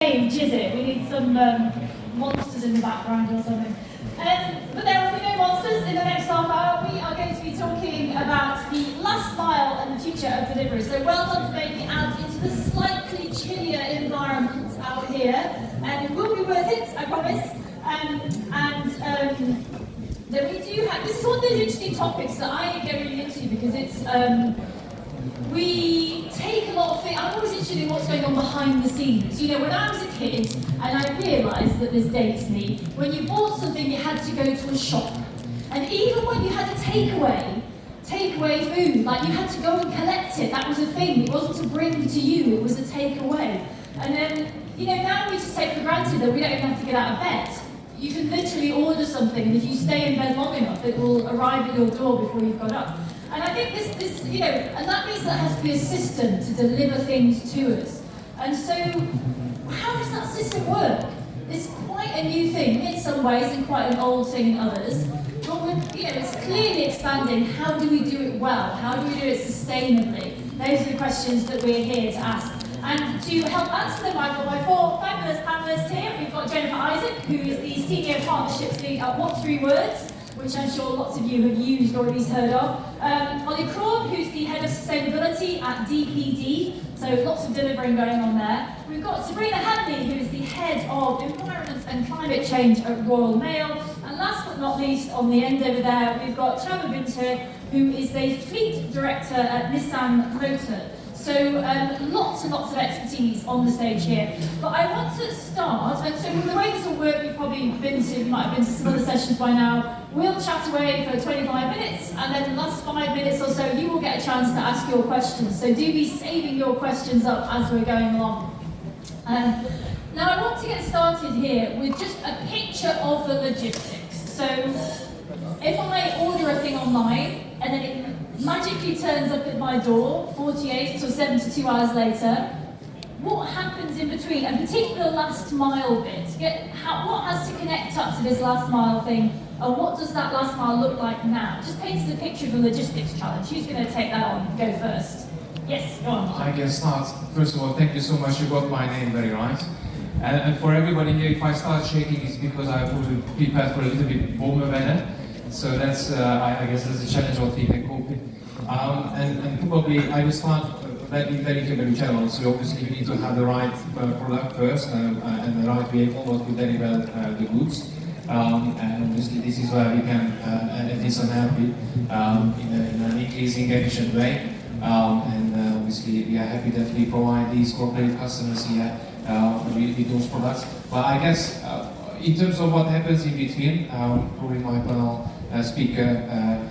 Is it? We need some monsters in the background or something. But there will be no monsters in the next half hour. We are going to be talking about the last mile and the future of delivery. So well done for making it out into the slightly chillier environment out here. And it will be worth it, I promise. Then we do have, this is one of those interesting topics that I get really into because it's, we take a lot of things. I'm always interested in what's going on behind the scenes. You know, when I was a kid and I realised that this dates me, when you bought something you had to go to a shop. And even when you had a takeaway food, like you had to go and collect it, that was a thing. It wasn't to bring to you, it was a takeaway. And then, you know, now we just take for granted that we don't even have to get out of bed. You can literally order something, and if you stay in bed long enough, it will arrive at your door before you've got up. And I think this, you know, and that means there has to be a system to deliver things to us. And so, how does that system work? It's quite a new thing in some ways and quite an old thing in others. But we're, you know, it's clearly expanding. How do we do it well? How do we do it sustainably? Those are the questions that we're here to ask. And to help answer them, I've got my four fabulous panellists here. We've got Jennifer Isaac, who is the Senior Partnerships Lead at What 3 Words, which I'm sure lots of you have used or at least heard of. Ollie Kraub, who's the Head of Sustainability at DPD, so lots of delivering going on there. We've got Sabrina Hadley, who is the Head of Environment and Climate Change at Royal Mail. And last but not least, on the end over there, we've got Chava Winter, who is the Fleet Director at Nissan Motor. So lots and lots of expertise on the stage here. But I want to start, and so the way this will work, you've probably been to, you might have been to some other sessions by now. We'll chat away for 25 minutes, and then the last 5 minutes or so, you will get a chance to ask your questions. So do be saving your questions up as we're going along. Now I want to get started here with just a picture of the logistics. So if I order a thing online, and then it magically turns up at my door 48 or 72 hours later, what happens in between, and particularly the last mile bit? What has to connect up to this last mile thing, and what does that last mile look like now? Just paints the picture of the logistics challenge. Who's going to take that on? Go first. Yes, go on. I can start. First of all, thank you so much. You got my name very right. And for everybody here, if I start shaking, it's because I will be prepared for a little bit warmer weather. So that's, I guess, that's the challenge of the coping. And probably I will start very general. So obviously we need to have the right product first and the right vehicle what will deliver the goods. And obviously this is where we can at least help it in an increasing efficient way. And obviously we are happy that we provide these corporate customers here with those products. But I guess in terms of what happens in between, probably my panel speaker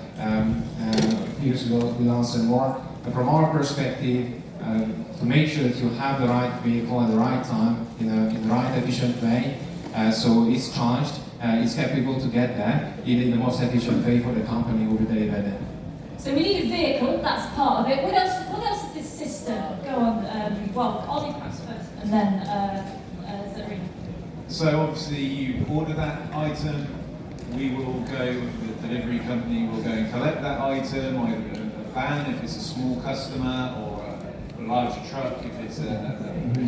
Piers will answer more. But from our perspective, to make sure that you have the right vehicle at the right time, in the right efficient way, so it's charged, it's capable to get there in the most efficient way for the company who will deliver it. So we need a vehicle, that's part of it. What else is this system? Go on, well, Ollie perhaps first, and then Zarina. So obviously you order that item, we will go, the delivery company will go and collect that item, either a van if it's a small customer, or a larger truck if it's a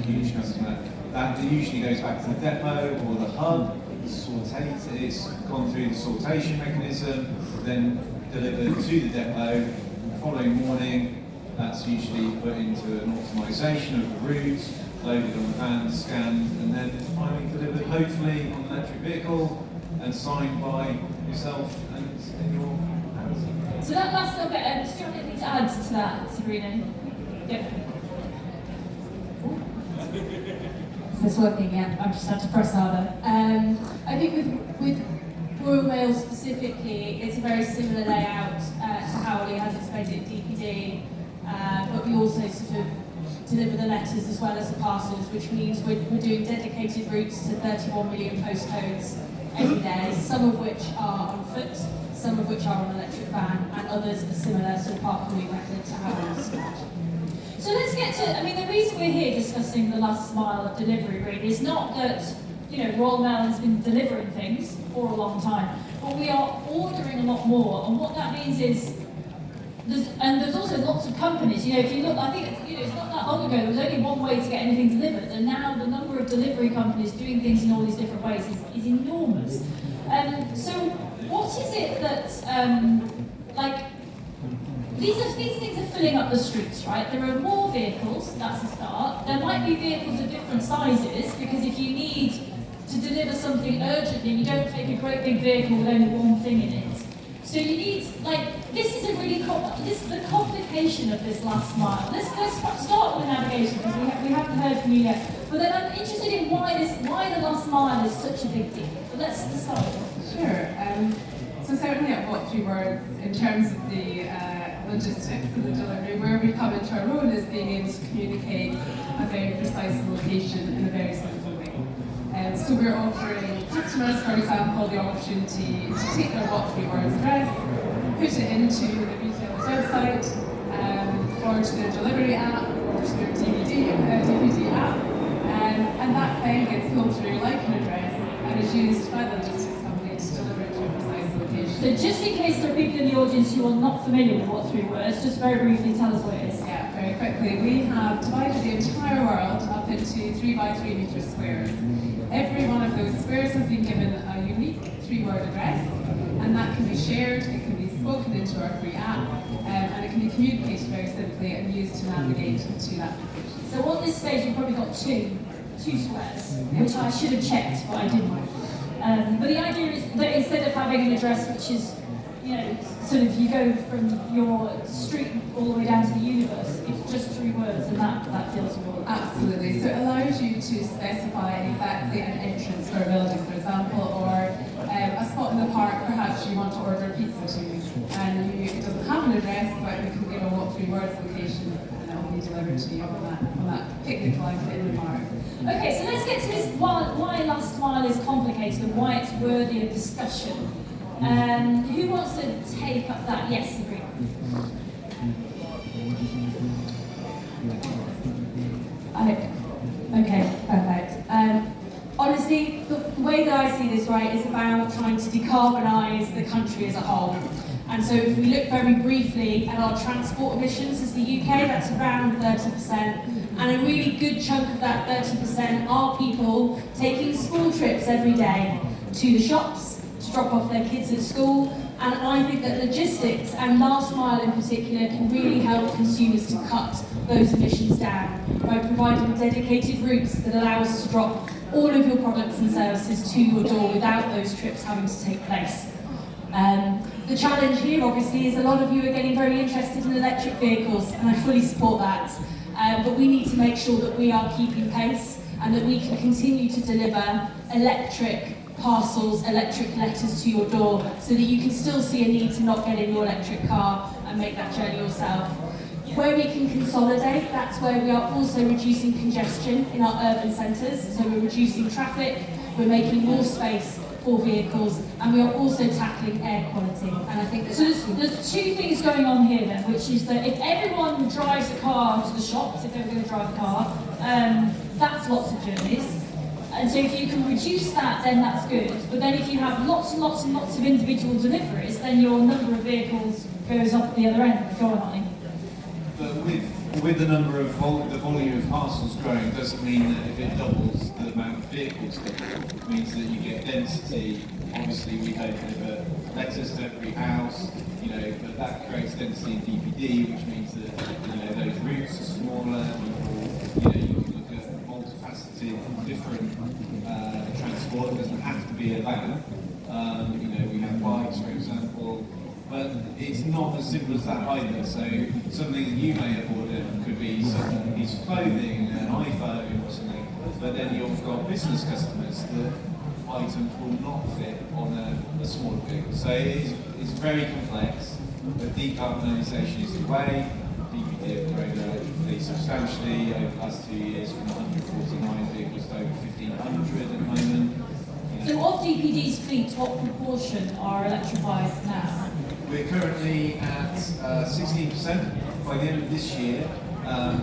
huge customer. That usually goes back to the depot or the hub, it's gone through the sortation mechanism, then delivered to the depot. The following morning, that's usually put into an optimization of the route, loaded on the van, scanned, and then finally delivered, hopefully, on an electric vehicle and signed by yourself and your house. So that last little bit, do you have anything to add to that, Sabrina? Yeah. Is this working? Yeah, I just had to press harder. I think with Royal Mail specifically, it's a very similar layout to how Ollie has explained it at DPD, but we also sort of deliver the letters as well as the parcels, which means we're doing dedicated routes to 31 million postcodes every day, some of which are on foot, some of which are on electric van, and others are similar sort of park-hauling method to how we described. So let's get to, I mean, the reason we're here discussing the last mile of delivery really is not that, you know, Royal Mail has been delivering things for a long time, but we are ordering a lot more, and what that means is, there's also lots of companies, you know, if you look, I think, you it's not that long ago, there was only one way to get anything delivered, and now the number of delivery companies doing things in all these different ways is enormous. So what is it that, these things are filling up the streets, right? There are more vehicles, that's a start. There might be vehicles of different sizes, because if you need to deliver something urgently, you don't take a great big vehicle with only one thing in it. So you need, this is a really, this is the complication of this last mile. Let's start with navigation, because we haven't heard from you yet. But then I'm interested in why the last mile is such a big deal. But let's start. Sure. So certainly at What 3 Words, in terms of the logistics of the delivery, where we come into our role is being able to communicate a very precise location in a very simple way. So we're offering customers, for example, the opportunity to take their What 3 Words address, put it into the retailer's website, or to their delivery app, or to their DVD app, and that then gets pulled through like an address and is used by the logistics company to deliver to a precise location. So just in case there are people in the audience who are not familiar with What 3 Words, just very briefly tell us what it is. Yeah, very quickly. We have divided the entire world up into 3 by 3 metre squares. Every one of those squares has been given a unique 3-word address, and that can be shared, it can be spoken into our free app, and it can be communicated very simply and used to navigate to that location. So on this stage we've probably got two squares, which I should have checked, but I didn't. But the idea is that instead of having an address which is, sort of you go from your street all the way down to the universe, it's just 3 words, and that deals with all of that. Absolutely. So it allows you to specify exactly an entrance for a building, for example, or a spot in the park perhaps you want to order a pizza to, and it doesn't have an address, but you can give a What 3 Words location, and it will be delivered to you on that picnic line in the park. Okay, so let's get to this why last mile is complicated and why it's worthy of discussion. Who wants to take up that? Yes, Sabrina. Okay, perfect. Honestly, the way that I see this, right, is about trying to decarbonise the country as a whole. And so if we look very briefly at our transport emissions as the UK, that's around 30%. And a really good chunk of that 30% are people taking school trips every day to the shops to drop off their kids at school. And I think that logistics, and last mile in particular, can really help consumers to cut those emissions down by providing dedicated routes that allow us to drop all of your products and services to your door without those trips having to take place. The challenge here, obviously, is a lot of you are getting very interested in electric vehicles, and I fully support that. But we need to make sure that we are keeping pace and that we can continue to deliver electric parcels, electric letters to your door, so that you can still see a need to not get in your electric car and make that journey yourself. Where we can consolidate, that's where we are also reducing congestion in our urban centres. So we're reducing traffic, we're making more space for vehicles, and we are also tackling air quality. And I think that there's two things going on here then, which is that if everyone drives a car to the shops, if they're going to drive a car, that's lots of journeys. And so if you can reduce that, then that's good. But then if you have lots and lots and lots of individual deliveries, then your number of vehicles goes up at the other end. Go on, Ollie. But with the number of the volume of parcels growing, doesn't mean that if it doubles the amount of vehicles, it means that you get density. Obviously, we don't deliver letters to every house, but that creates density in DPD, which means that those routes are smaller. You can look at multifaceted, different transport. It doesn't have to be a van. We have bikes, for example. But it's not as simple as that either. So something that you may have ordered could be a piece of clothing, an iPhone or something. But then you've got business customers that items will not fit on a smaller vehicle. So it's very complex. But decarbonisation is the way. DPD have grown relatively substantially over the last 2 years, from 149 vehicles to over 1,500 at the moment. So of DPD's fleet, what proportion are electrified now? We're currently at 16%. By the end of this year,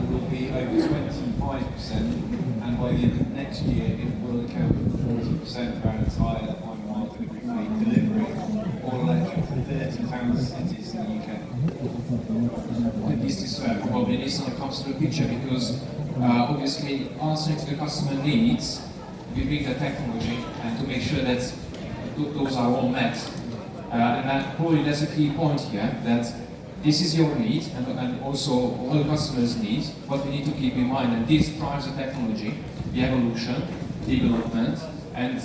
we'll be over 25%, and by the end of next year, it will account for 40% of our entire final mile delivery fleet, delivering all electric to 30,000 cities in the UK. This is where probably Nissan comes to the picture because obviously answering to the customer needs, we bring the technology and to make sure that those are all met. And that probably that's a key point here, that this is your need and also all the customers' needs, what we need to keep in mind, and this drives the technology, the evolution, development, and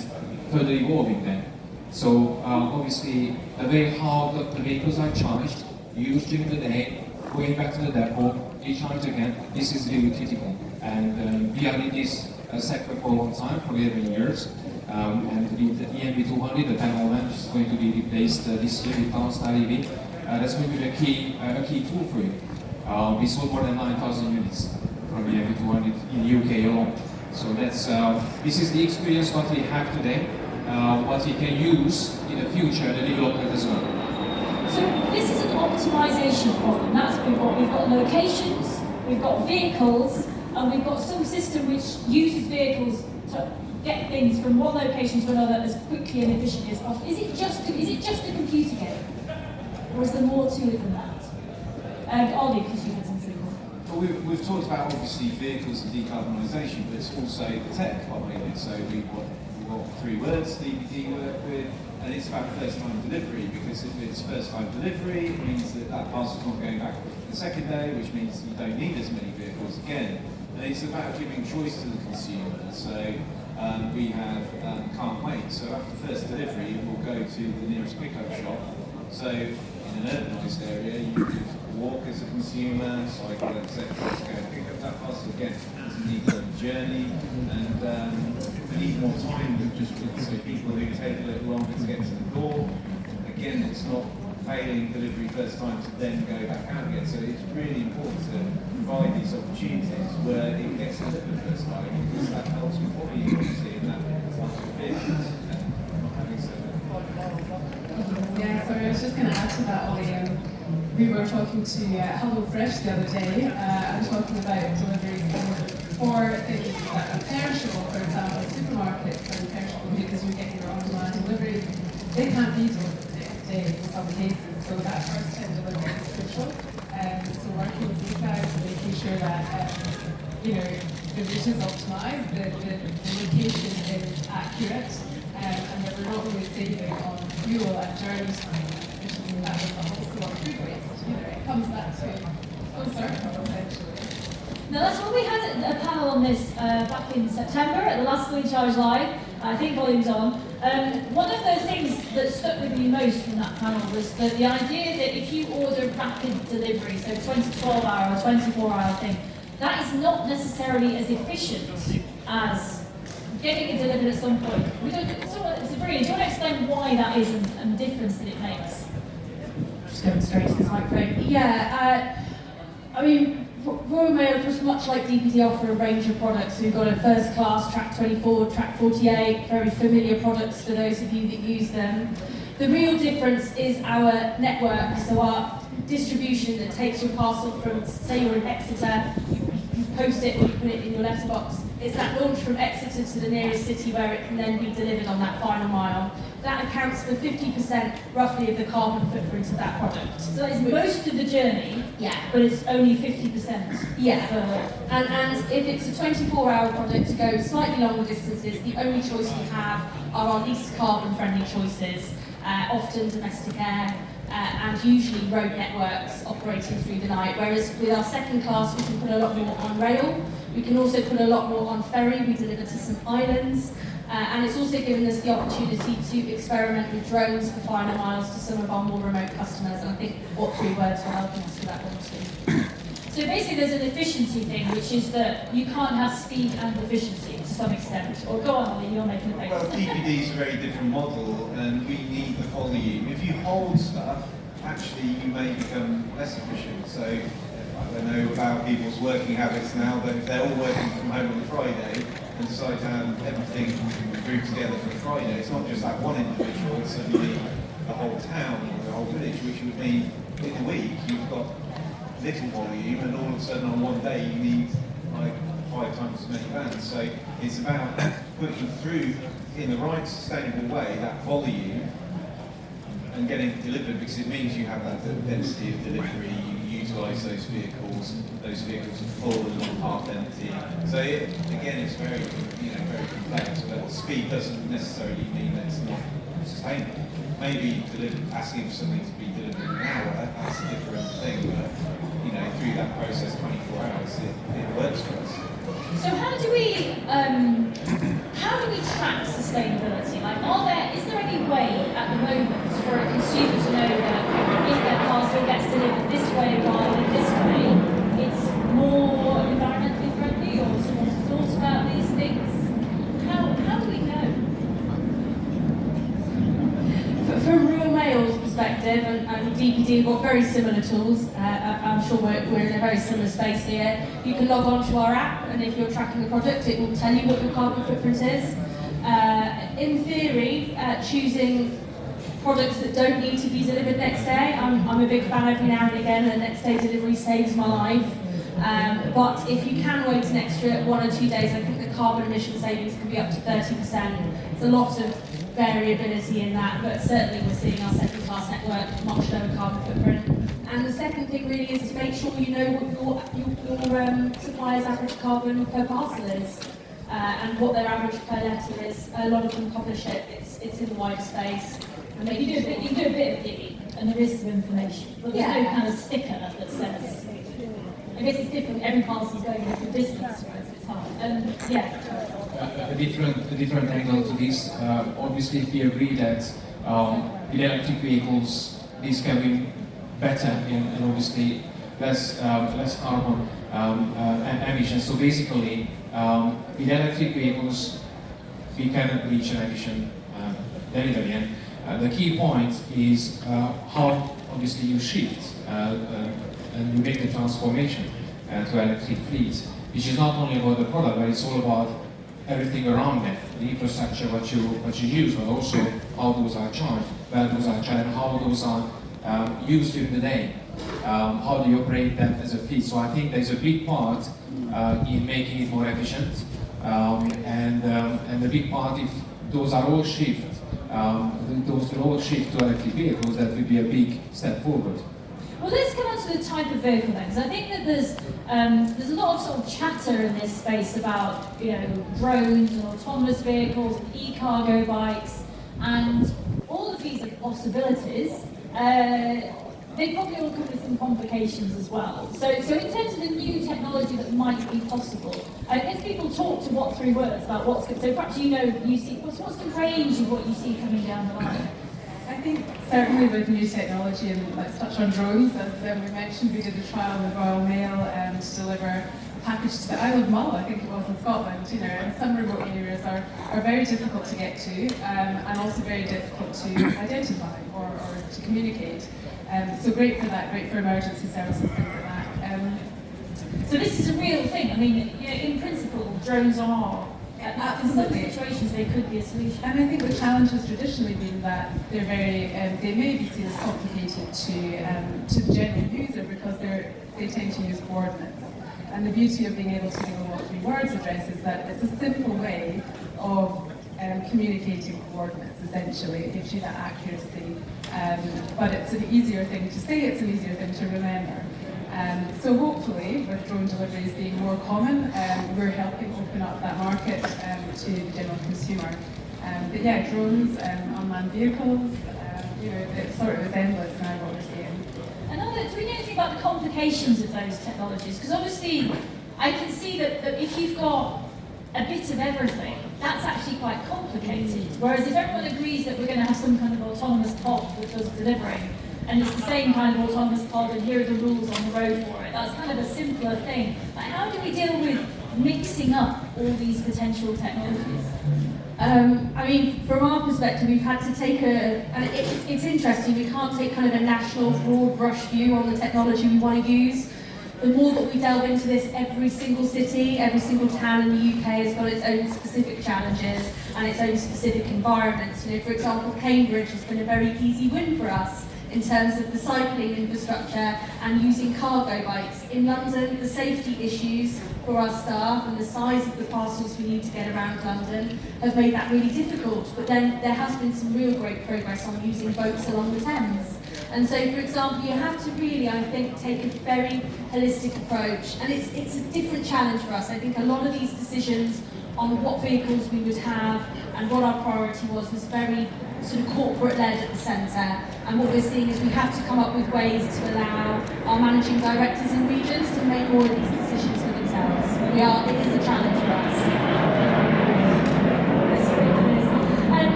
further evolving them. So obviously the way how the vehicles are charged, used during the day, going back to the depot, recharged again, this is really critical. And we are in this sector for a long time, for 11 years. And with the EMB200, the panel lamp is going to be replaced this year with Townstar EV. That's going to be a key tool for you. We sold more than 9,000 units from the EMB200 in the UK alone. So that's this is the experience what we have today, what we can use in the future, the development as well. So this is an optimization problem. That's what we've got. We've got locations, we've got vehicles, and we've got some system which uses vehicles to get things from one location to another as quickly and efficiently as possible. Is it just a computer game, or is there more to it than that? Ollie, because you had something. Well, we've talked about obviously vehicles and decarbonisation, but it's also the tech behind it. So we've got 3 words DPD work with, and it's about first time delivery, because if it's first time delivery, it means that parcel's not going back the second day, which means you don't need as many vehicles again. And it's about giving choice to the consumer. So we have can't wait. So after first delivery, we'll go to the nearest pickup shop. So in an urbanised area, you could walk as a consumer, cycle, etc. to go and pick up that parcel again. It's a neat journey, and we need more time. So people who take a little longer to get to the door. Again, it's not failing delivery first time to then go back out again. So it's really important to provide these opportunities where it gets delivered first time, because that helps with what you obviously in that bunch of vehicles. Having said that. Yeah, sorry, I was just going to add to that, Ollie. We were talking to Hello Fresh the other day and talking about deliveries for things that are perishable, for example, supermarkets and perishable because you get your on-demand deliveries. They can't be delivered the next day in some cases, so that first-time delivery is crucial. So working with these guys and making sure that the route is optimised, the location is accurate, and that we're not really saving on fuel and journey time, which means that we're also on food waste. It comes back to full circle, essentially. Now that's when we had a panel on this back in September at the last Fully Charged Live. I think volume's on. One of the things that stuck with me most from that panel was the idea that if you order rapid delivery, so 12-hour or 24-hour thing, that is not necessarily as efficient as getting it delivered at some point. Sabrina, do you want to explain why that is and the difference that it makes? Just going straight to this microphone. Yeah, I mean, Royal Mail, just much like DPD, offer a range of products. We've got a first class, Track 24, Track 48, very familiar products for those of you that use them. The real difference is our network, so our distribution that takes your parcel from, say you're in Exeter, you post it or you put it in your letterbox. It's that launch from Exeter to the nearest city where it can then be delivered on that final mile. That accounts for 50% roughly of the carbon footprint of that product. So that is most of the journey, Yeah. but it's only 50%. Yeah, and if it's a 24-hour product to go slightly longer distances, the only choice we have are our least carbon-friendly choices, often domestic air, and usually road networks operating through the night. Whereas with our second class, we can put a lot more on rail. We can also put a lot more on ferry. We deliver to some islands. And it's also given us the opportunity to experiment with drones for final miles to some of our more remote customers. And I think what 3 words will help us with that one too. So basically there's an efficiency thing, which is that you can't have speed and efficiency to some extent. Or go on, Ollie, you're making a face. Well, DPD is a very different model, and we need the volume. If you hold stuff, actually you may become less efficient. So I don't know about people's working habits now, but if they're all working from home on a Friday and decide to have everything grouped together for a Friday, it's not just that one individual, it's suddenly the whole town or the whole village, which would mean in a week you've got little volume, and all of a sudden on one day you need like 5 times as many vans. So it's about putting through in the right sustainable way that volume and getting it delivered, because it means you have that density of delivery, you utilise those vehicles are full and not half empty. So again, it's very, very complex, but speed doesn't necessarily mean that it's not sustainable. Maybe asking for something to be delivered in an hour, that's a different thing, but through that process, 24 hours, it works for us. So how do we track sustainability? Like, is there any way at the moment for a consumer to know that if their parcel gets delivered this way rather than this way, it's more environmentally friendly, or someone's thought about these things? How do we know? From Royal Mail's perspective, and DPD have got very similar tools. I'm sure we're in a very similar space here. You can log on to our app, and if you're tracking a product, it will tell you what your carbon footprint is. In theory, choosing products that don't need to be delivered next day, I'm a big fan every now and again. The next day delivery saves my life. But if you can wait an extra 1 or 2 days, I think the carbon emission savings can be up to 30%. It's a lot of variability in that, but certainly we're seeing our second-class network much lower carbon footprint. And the second thing really is to make sure you know what your supplier's average carbon per parcel is, and what their average per letter is. A lot of them publish it. It's in the wider space. And you do a bit of digging, and there is some information, but there's no kind of sticker that says. I guess it's different. Every parcel's going a different distance, right? So it's hard. A different angle to this. Obviously, if we agree that with electric vehicles, these can be better and obviously less carbon emissions. So basically, with electric vehicles, we can reach an emission delivery. And the key point is how obviously you shift and you make the transformation to electric fleets, which is not only about the product, but it's all about everything around it, the infrastructure, what you use, but also how those are charged, where those are charged, and how those are used during the day. How do you operate that as a fleet? So I think there's a big part in making it more efficient, and the big part, if those are all those will all shift to electric vehicles, that will be a big step forward. Well, let's come on to the type of vehicle then, because I think that there's a lot of sort of chatter in this space about drones and autonomous vehicles and e-cargo bikes, and all of these are possibilities. They probably all come with some complications as well. So in terms of the new technology that might be possible, I guess people talk to what through words about what's good. So perhaps you see what's the range of what you see coming down the line. I think certainly with new technology, and let's touch on drones, as we mentioned, we did a trial with Royal Mail to deliver a package to the Isle of Mull, I think it was in Scotland, and some remote areas are very difficult to get to, and also very difficult to identify or to communicate. So great for that, great for emergency services, things like that. So this is a real thing. I mean, in principle, drones are. In some situations, they could be a solution. And I think the challenge has traditionally been that they're very, they may be seen as complicated to the general user because they tend to use coordinates. And the beauty of being able to do a what three words address is that it's a simple way of communicating coordinates, essentially. It gives you that accuracy. But it's an easier thing to say, it's an easier thing to remember. So hopefully, with drone deliveries being more common, we're helping open up that market to the general consumer. But yeah, drones, unmanned vehicles, it's sort of endless now what we're seeing. And do we know anything about the complications of those technologies? Because obviously, I can see that if you've got a bit of everything, that's actually quite complicated. Whereas if everyone agrees that we're going to have some kind of autonomous pod that does delivering, and it's the same kind of autonomous pod, and here are the rules on the road for it, that's kind of a simpler thing. But how do we deal with mixing up all these potential technologies? I mean, from our perspective, we've had to take and it's interesting, we can't take kind of a national broad brush view on the technology we want to use. The more that we delve into this, every single city, every single town in the UK has got its own specific challenges and its own specific environments. For example, Cambridge has been a very easy win for us. in terms of the cycling infrastructure and using cargo bikes. In London, the safety issues for our staff and the size of the parcels we need to get around London have made that really difficult. But then there has been some real great progress on using boats along the Thames. And so, for example, you have to really, I think, take a very holistic approach. And it's a different challenge for us. I think a lot of these decisions on what vehicles we would have and what our priority was very sort of corporate-led at the centre. And what we're seeing is we have to come up with ways to allow our managing directors in regions to make more of these decisions for themselves. It is a challenge for us.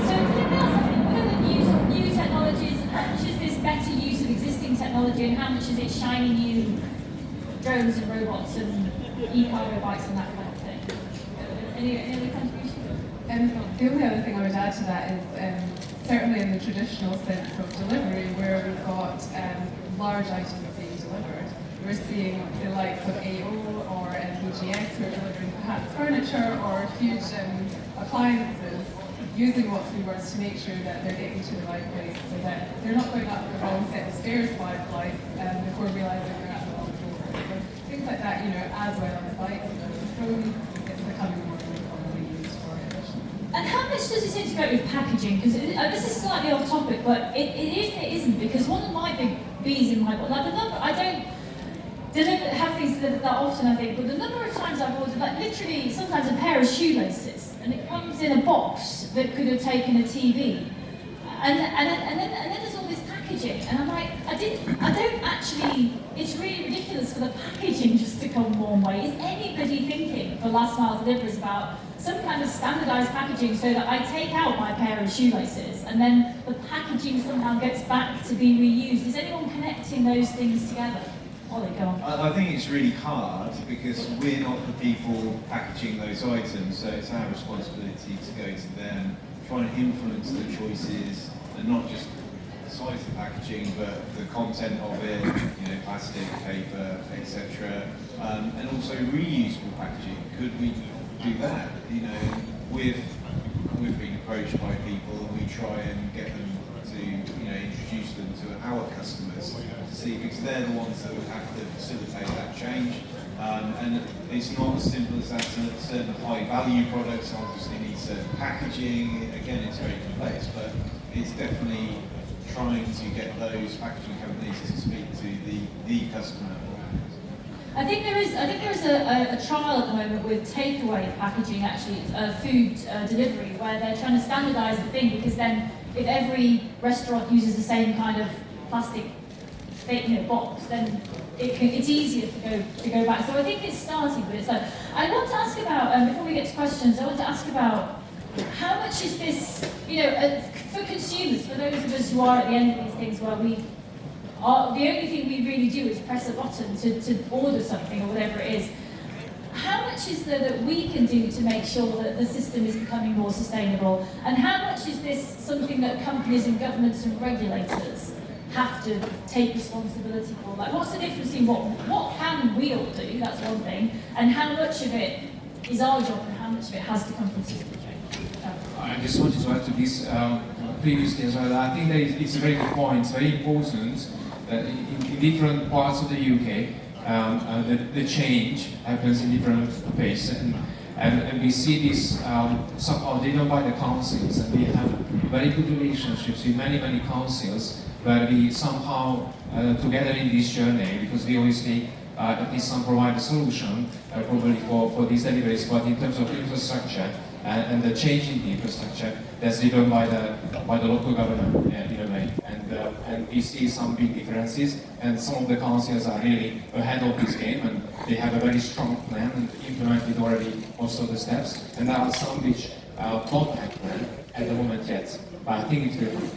So anything else, I think, what are the new technologies, and how much is this better use of existing technology, and how much is it shiny new drones and robots and e-cargo bikes and that kind of thing? Any other contributions? The only other thing I would add to that is certainly in the traditional sense of delivery, where we've got large items being delivered, we're seeing the likes of AO or PGS who are delivering perhaps furniture or huge appliances, using what three words to make sure that they're getting to the right place so that they're not going up the wrong set of stairs 5 flights before realising they're at the wrong door. So things like that, as well as bikes and drones, it's becoming more commonly used for efficiency. And how much does it integrate with packaging? Because this is slightly off topic, but it is and it isn't, because one of my big B's in my book, like the number, I don't have things delivered that often, I think, but the number of times I've ordered, like literally sometimes a pair of shoelaces, and it comes in a box that could have taken a TV, and then there's all this packaging, and I'm like, I don't actually. It's really ridiculous for the packaging just to come one way. Is anybody thinking for last mile deliveries about some kind of standardised packaging so that I take out my pair of shoelaces and then the packaging somehow gets back to be reused? Is anyone connecting those things together? Ollie, go on. I think it's really hard because we're not the people packaging those items, so it's our responsibility to go to them, try and influence the choices, and not just the size of the packaging, but the content of it, plastic, paper, etc. And also reusable packaging. Could we do that? We've been approached by people, and we try and get them to introduce them to our customers to see, because they're the ones that would have to facilitate that change. And it's not as simple as that. Certain high value products obviously need certain packaging. Again, it's very complex, but it's definitely trying to get those packaging companies to speak to the customer. I think there is a trial at the moment with takeaway packaging, actually, food delivery, where they're trying to standardise the thing, because then if every restaurant uses the same kind of plastic box, then it's easier to go back. So I think it's starting, but it's like, I want to ask about, before we get to questions, I want to ask about how much is this, for consumers, for those of us who are at the end of these things where the only thing we really do is press a button to order something or whatever it is. How much is there that we can do to make sure that the system is becoming more sustainable? And how much is this something that companies and governments and regulators have to take responsibility for? Like, what's the difference in what can we all do, that's one thing, and how much of it is our job and how much of it has to come from system change? I just wanted to add to this previously as well. I think that it's a very good point. It's very important that in different parts of the UK, the change happens in different pace, and we see this somehow driven by the councils, and we have very good relationships with many councils where we somehow together in this journey, because we obviously at least some provide a solution probably for these deliveries, but in terms of infrastructure and the change in the infrastructure, that's driven by the local government in a way, and we see some big differences, and some of the councils are really ahead of this game, and they have a very strong plan and implemented already most of the steps, and there are some which don't have plan at the moment yet, but I think it will be.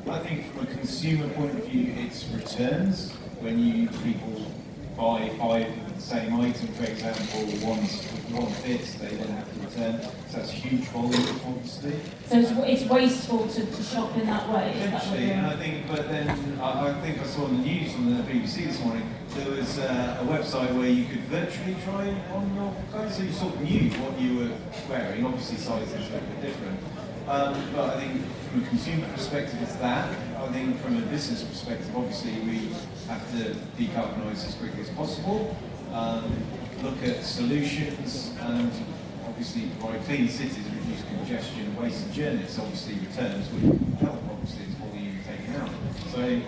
I think from a consumer point of view, it's returns. When people buy 5 of the same item, for example, one fits, they then have to return. So that's huge volume of quantity. So it's wasteful to shop in that way. Potentially, and I think I saw on the news on the BBC this morning, there was a website where you could virtually try on your clothes, so you sort of knew what you were wearing. Obviously, sizes are a bit different. But I think from a consumer perspective, it's that. I think from a business perspective, obviously we have to decarbonise as quickly as possible, look at solutions, and obviously provide clean cities, reduce congestion, waste and journeys. Obviously returns would help, obviously, as volume taken out. So,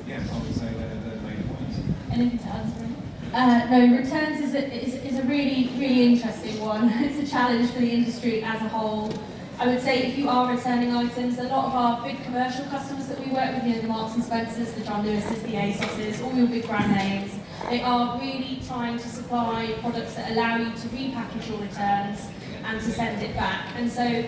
yeah, I would say they're the main points. Anything to add, Sabrina? No, returns is a really, really interesting one. It's a challenge for the industry as a whole. I would say if you are returning items, a lot of our big commercial customers that we work with, you know, the Marks and Spencers, the John Lewis's, the ASOS's, all your big brand names, they are really trying to supply products that allow you to repackage your returns and to send it back. And so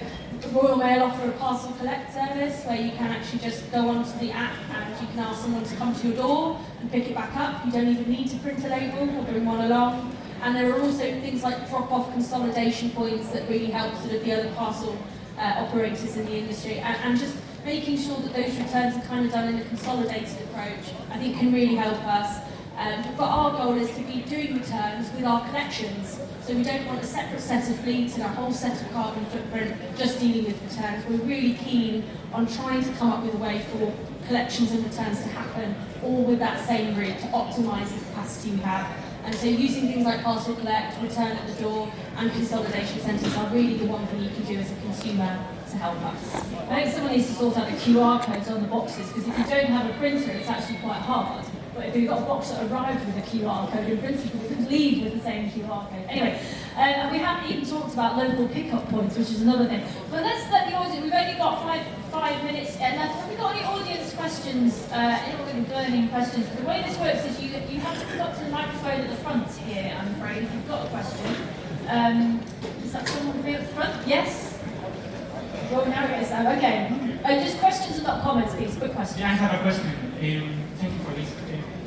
Royal Mail offer a parcel collect service where you can actually just go onto the app and you can ask someone to come to your door and pick it back up. You don't even need to print a label or bring one along. And there are also things like drop-off consolidation points that really help sort of the other parcel operators in the industry, and just making sure that those returns are kind of done in a consolidated approach, I think can really help us. But our goal is to be doing returns with our collections, so we don't want a separate set of fleets and a whole set of carbon footprint just dealing with returns. We're really keen on trying to come up with a way for collections and returns to happen all with that same route to optimise the capacity we have. And so using things like parcel collect, return at the door and consolidation centres are really the one thing you can do as a consumer to help us. I think someone needs to sort out the QR codes on the boxes, because if you don't have a printer, it's actually quite hard. But if you've got a box that arrived with a QR code, in principle, you could leave with the same QR code. Anyway, and we haven't even talked about local pickup points, which is another thing. But let's let the audience, we've only got five minutes left. Have we got any audience questions, any burning questions? The way this works is you have to come up to the microphone at the front here, I'm afraid, if you've got a question. Is that someone with me at the front? Yes? Well, now it is. Okay. Just questions and not comments, please. Quick question. Yeah, I have a question. Thank you for this.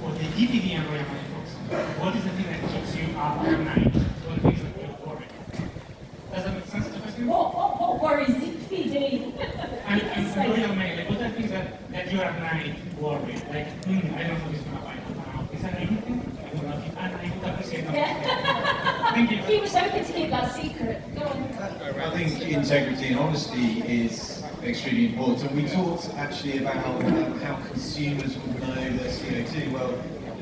For the DPD and Royal Mail folks, what is the thing that keeps you up at night? What are the things that you worry? Does that make sense, the question? What worries DPD? And Royal Mail, like, what are the things that you're at night worried? Like, I don't know how this is going to find out. Is that anything? I don't know. And I would appreciate that. Yeah. Thank you. He was hoping to keep that secret. Go on. I think integrity and honesty is extremely important. We talked actually about how consumers will know their CO2. Well,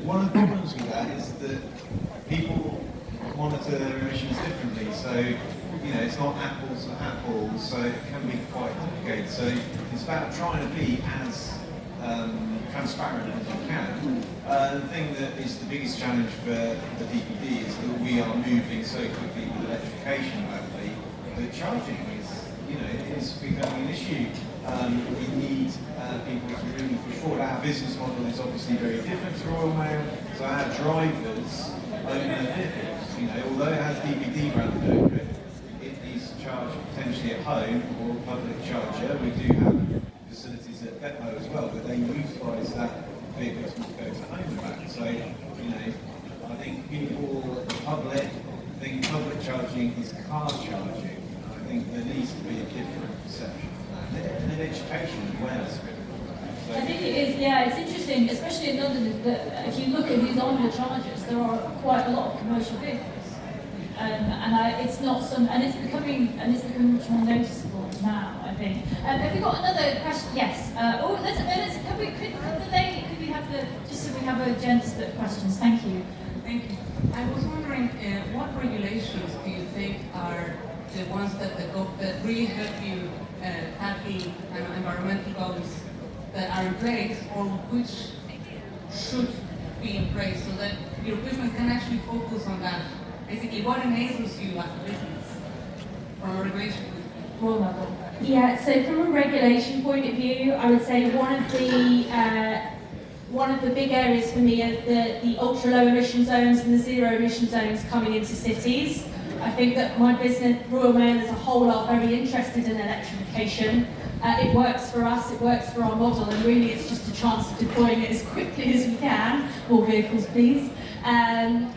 one of the problems with that is that people monitor their emissions differently. So, you know, it's not apples to apples, so it can be quite complicated. So it's about trying to be as transparent as you can. The thing that is the biggest challenge for the DPD is that we are moving so quickly with electrification of our fleet that charging is becoming an issue. We need people to really push forward. Our business model is obviously very different to Royal Mail, so our drivers own their vehicles. You know, although it has DPD branded over it, it needs to charge potentially at home or public charger. We do have facilities at depot as well, but they utilise that vehicle to go to home and back. So, you know, I think people, the public, think public charging is car charging. I think there needs to be a different perception of that, and an education and awareness of it. So, I think it is, yeah, it's interesting, especially in London, that if you look at these onboard chargers, there are quite a lot of commercial vehicles. It's becoming much more noticeable now, I think. Have we got another question? Yes. Could we have just so we have a gender split of questions? Thank you. Thank you. I was wondering, what regulations do you think are the ones that really help you have the environmental goals that are in place, or which should be in place so that your business can actually focus on that? Basically, what enables you as a business from a regulation Royal level. Yeah, so from a regulation point of view, I would say one of the big areas for me are the ultra low emission zones and the zero emission zones coming into cities. I think that my business, Royal Mail as a whole, are very interested in electrification. It works for us, it works for our model, and really it's just a chance of deploying it as quickly as we can. More vehicles, please. And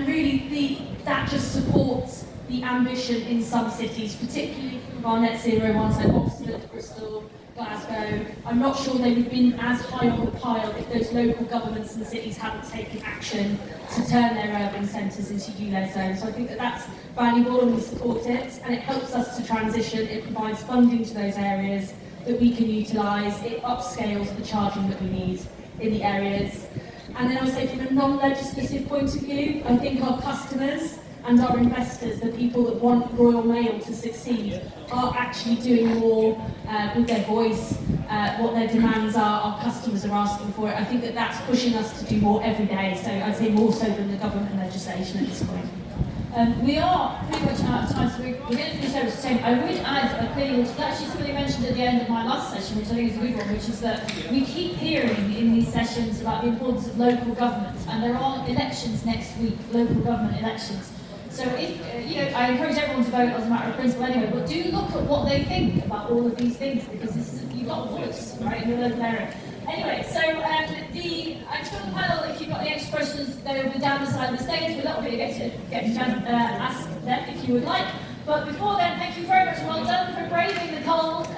really that just supports the ambition in some cities, particularly our net zero ones like Oxford, Bristol, Glasgow. I'm not sure they would have been as high on the pile if those local governments and cities hadn't taken action to turn their urban centres into ULEZ zones. So I think that that's valuable and we support it, and it helps us to transition. It provides funding to those areas that we can utilise. It upscales the charging that we need in the areas. And then I would say from a non-legislative point of view, I think our customers and our investors, the people that want Royal Mail to succeed, are actually doing more with their voice, what their demands are, our customers are asking for it. I think that that's pushing us to do more every day, so I'd say more so than the government legislation at this point. We are pretty much out of time, so we're going to finish over to 10. I would add a thing, which is actually something mentioned at the end of my last session, which I think is a good one, which is that we keep hearing in these sessions about the importance of local government, and there are elections next week, local government elections. So if, I encourage everyone to vote as a matter of principle anyway, but do look at what they think about all of these things, because you've got a voice, right, in your local area. Anyway, so I'm sure the panel, if you've got any extra questions, they will be down the side of the stage. We'll not really get to ask them if you would like. But before then, thank you very much and well done for braving the cold.